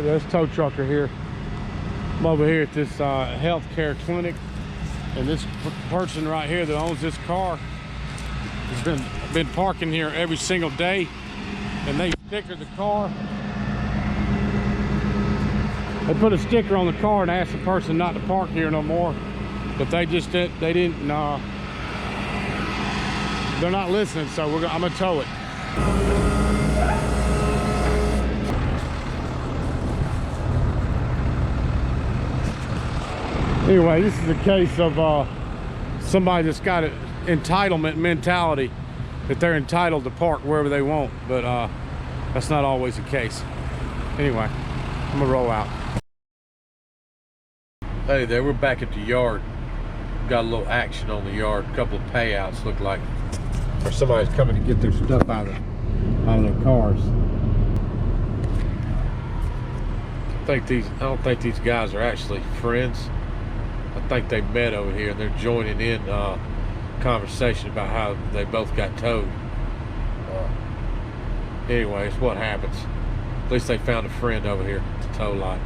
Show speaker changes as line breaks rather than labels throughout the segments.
Hi there, it's Tow Trucker here. I'm over here at this healthcare clinic, and this person right here that owns this car has been parking here every single day, and they stickered the car. They put a sticker on the car and asked the person not to park here no more, but they didn't. They're not listening, so I'm gonna tow it. Anyway, this is a case of somebody that's got an entitlement mentality, that they're entitled to park wherever they want, but that's not always the case. Anyway, I'm gonna roll out. Hey there, we're back at the yard. Got a little action on the yard. A couple of payouts look like, or somebody's coming to get their stuff out of their cars. I don't think these guys are actually friends. I think they met over here and they're joining in conversation about how they both got towed. Anyways, what happens? At least they found a friend over here at the tow lot.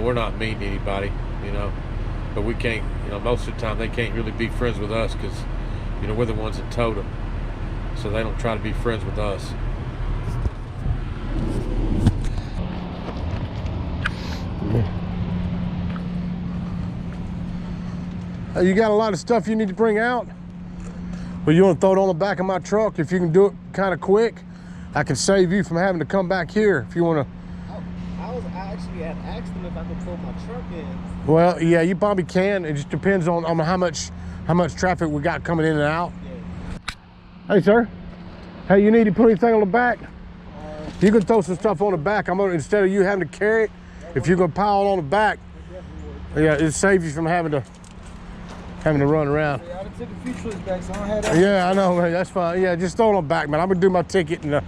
We're not mean to anybody, you know, but we can't, you know, most of the time they can't really be friends with us because, you know, we're the ones that towed them. So they don't try to be friends with us. You got a lot of stuff you need to bring out? Well, you want to throw it on the back of my truck? If you can do it kind of quick, I can save you from having to come back here if you want to.
I actually had asked them if I could pull my truck in.
Well, yeah, you probably can. It just depends on how much traffic we got coming in and out. Yeah. Hey, sir. Hey, you need to put anything on the back? You can throw some stuff on the back. Instead of you having to carry it, if you're gonna pile it on the back, yeah, it saves you from having to run around.
Yeah, I took a few trips back, so I don't have that.
Yeah, I know, man. That's fine. Yeah, just throw it on the back, man. I'm gonna do my ticket and.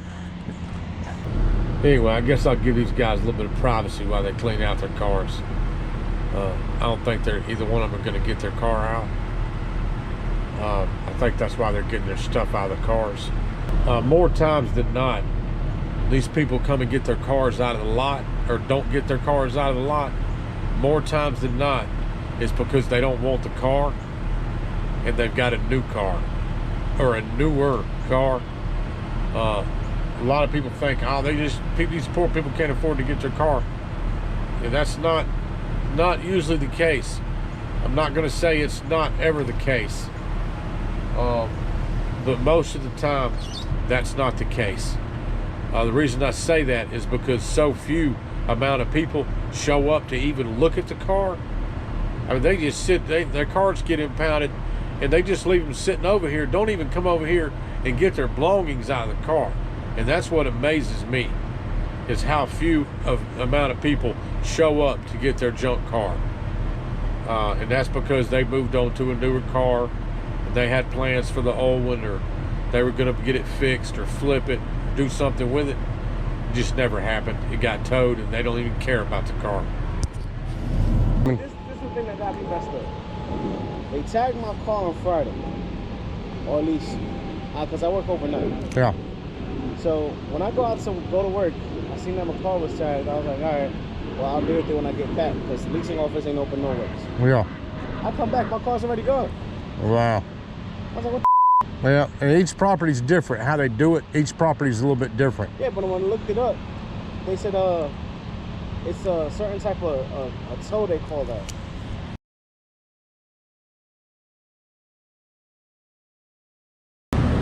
Anyway, I guess I'll give these guys a little bit of privacy while they clean out their cars. I don't think either one of them are going to get their car out. I think that's why they're getting their stuff out of the cars. More times than not, these people come and get their cars out of the lot, or don't get their cars out of the lot. More times than not, it's because they don't want the car, and they've got a new car, or a newer car. A lot of people think, oh, these poor people can't afford to get their car. And that's not usually the case. I'm not going to say it's not ever the case. But most of the time, that's not the case. The reason I say that is because so few amount of people show up to even look at the car. I mean, they just their cars get impounded, and they just leave them sitting over here, don't even come over here and get their belongings out of the car. And that's what amazes me, is how few amount of people show up to get their junk car. And that's because they moved on to a newer car, and they had plans for the old one, or they were gonna get it fixed or flip it, do something with it. It just never happened. It got towed, and they don't even care about the car.
This is the thing that got me messed up. They tagged my car on Friday, or at least, because I work overnight.
Yeah.
So when I go to work, I seen that my car was tagged. I was like, all right, well, I'll deal with it when I get back, because the leasing office ain't open no ways.
Yeah.
I come back, my car's already gone.
Wow.
I was like, what the
Yeah, and each property's different. How they do it, each property's a little bit different.
Yeah, but when I looked it up, they said it's a certain type of a tow, they call that.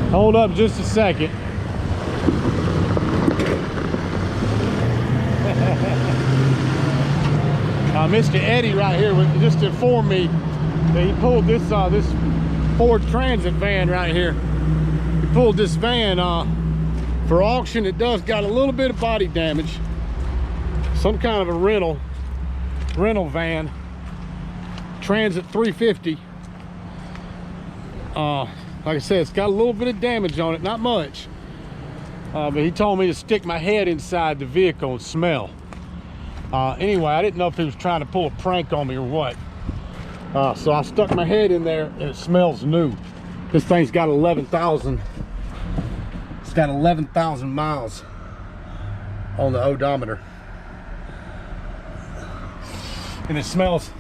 Hold up just a second. Mr. Eddie right here just informed me that he pulled this Ford Transit van right here. He pulled this van for auction. It does got a little bit of body damage. Some kind of a rental van. Transit 350. Like I said, it's got a little bit of damage on it, not much. But he told me to stick my head inside the vehicle and smell. Anyway, I didn't know if he was trying to pull a prank on me or what. So I stuck my head in there, and it smells new. This thing's got 11,000. It's got 11,000 miles on the odometer. and it smells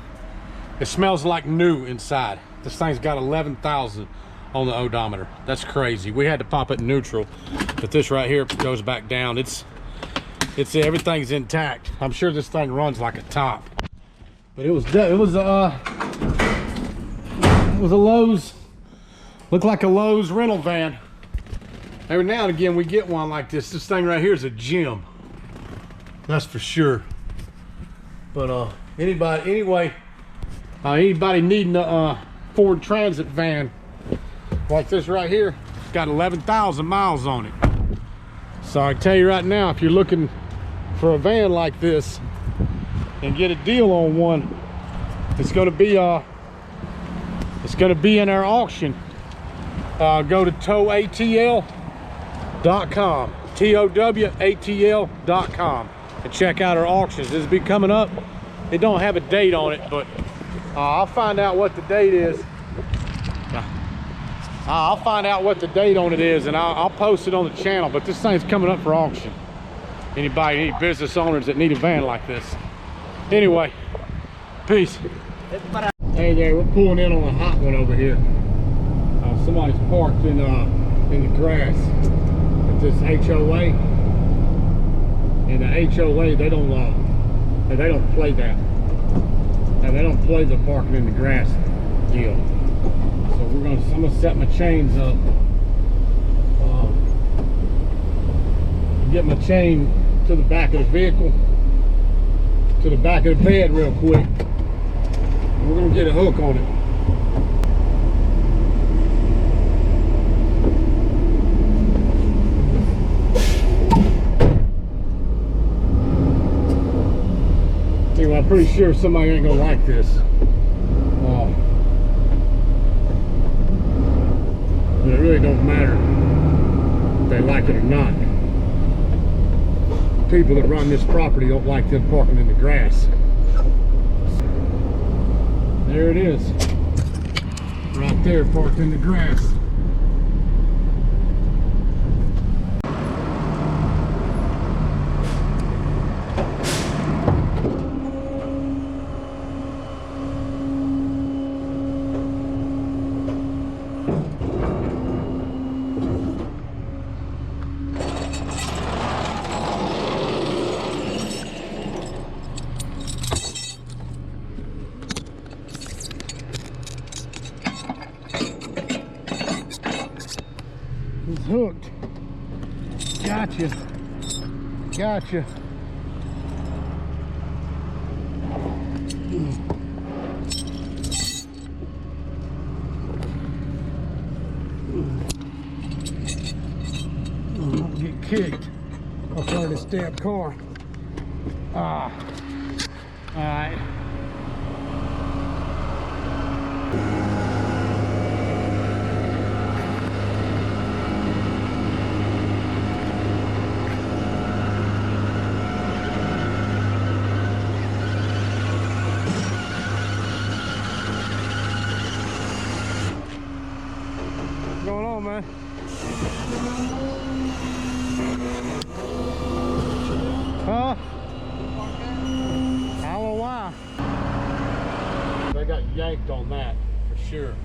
like new inside. This thing's got 11,000 on the odometer. That's crazy. We had to pop it in neutral, but this right here goes back down. It's everything's intact. I'm sure this thing runs like a top. But it was a Lowe's, looked like a Lowe's rental van. Every now and again we get one like this. This thing right here is a gem. That's for sure. But anybody needing a Ford Transit van like this right here, it's got 11,000 miles on it. So I tell you right now, if you're looking for a van like this and get a deal on one, it's going to be in our auction. Go to towatl.com, towatl.com, and check out our auctions. This will be coming up. It don't have a date on it, but I'll find out what the date is. I'll find out what the date on it is, and I'll post it on the channel. But this thing's coming up for auction. Any business owners that need a van like this. Anyway, peace. Hey there, we're pulling in on a hot one over here. Somebody's parked in the grass at this HOA, and the HOA they don't play that. They don't play the parking in the grass deal. So I'm gonna set my chains up. Get my chain to the back of the vehicle, to the back of the bed real quick. We're gonna get a hook on it. Anyway, I'm pretty sure somebody ain't gonna like this. But it really don't matter if they like it or not. People that run this property don't like them parking in the grass. There it is. Right there, parked in the grass. He's hooked. Gotcha. Gotcha. Don't get kicked up out of this damn car. All right. What's going on, man? Huh? I don't know why. They got yanked on that for sure. You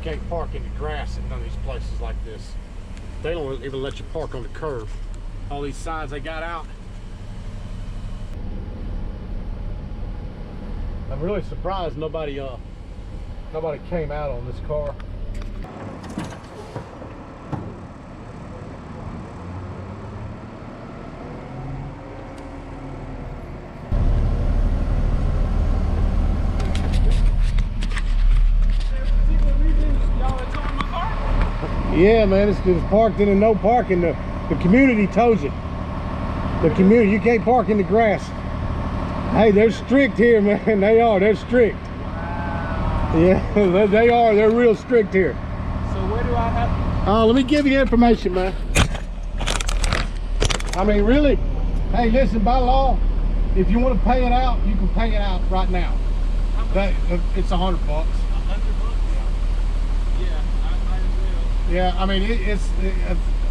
can't park in the grass in none of these places like this. They don't even let you park on the curb. All these signs they got out. I'm really surprised nobody came out on this car. Yeah, man, it's parked in a no parking. The community tows it. The community, you can't park in the grass. Hey, they're strict here, man. They are. They're strict. Wow. Yeah, they are. They're real strict here.
So where do I have?
Let me give you information, man. I mean, really. Hey, listen. By law, if you want to pay it out, you can pay it out right now. It's $100. $100? Yeah, I mean,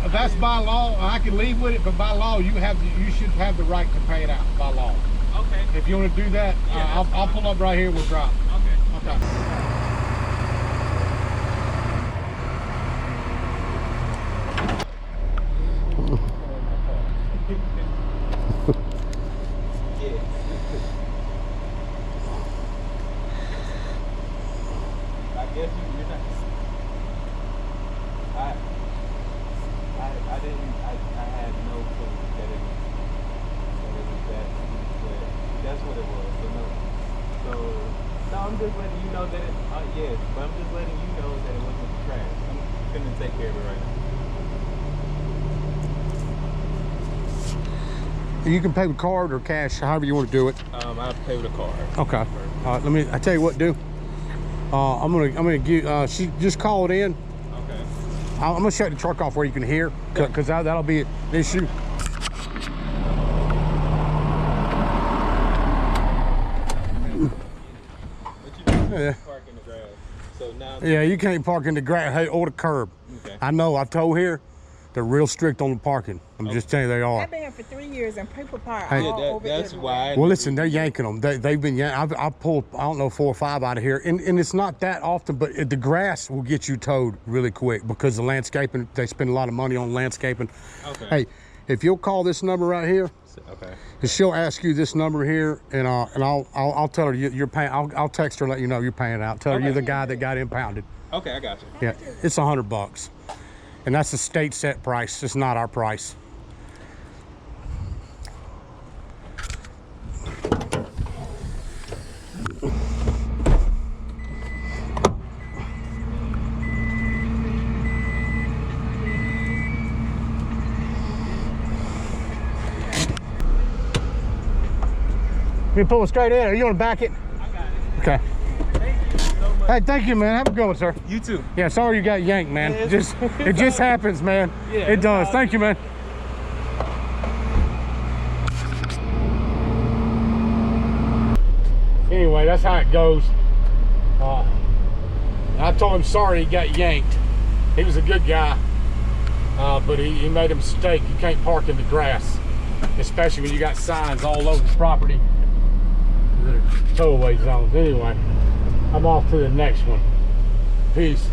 that's by law. I can leave with it, but by law, you should have the right to pay it out by law.
Okay. Okay.
If you want to do that,
Yeah,
I'll pull up right here. We'll drop.
Okay.
Okay.
I guess you're not. I didn't. I had no clue that it was that. But that's what it was. So I'm just letting you know that it. Yes, but I'm just letting you know that it wasn't trash. I'm gonna take care of it right now.
You can pay with card or cash, however you want to do it.
I'll pay with a card.
Okay. All right. I tell you what, do. I'm gonna give. She just called in.
Okay.
I'm gonna shut the truck off where you can hear, cause that'll be an issue.
But you
Yeah.
park in the grass. So now.
Yeah, you can't park in the grass or the curb.
Okay.
I know. I told here, they're real strict on the parking. I'm just telling you, they are.
I've been here for 3 years and people park
Hey.
all over
That's
everywhere.
why.
Well, listen, they're yanking them. They've been yanking. I pulled, I don't know, 4 or 5 out of here. And it's not that often, but the grass will get you towed really quick because the landscaping, they spend a lot of money on landscaping.
Okay.
Hey, if you'll call this number right here,
Okay.
and she'll ask you this number here, and I'll tell her you're paying. I'll text her and let you know you're paying out. Tell her you're the guy that got impounded.
Okay, I got you.
Yeah, it's $100, and that's the state set price. It's not our price. You pull it straight in, or you want to back it?
I got it.
Okay.
Thank you so much.
Hey, thank you, man. Have a good one, sir.
You too.
Yeah, sorry you got yanked, man.
Yeah,
It just happens, man.
Yeah,
it does.
it's
Thank you, man. Anyway, that's how it goes. I told him sorry he got yanked. He was a good guy, but he made a mistake. You can't park in the grass, especially when you got signs all over the property that are towaway zones. Anyway, I'm off to the next one. Peace.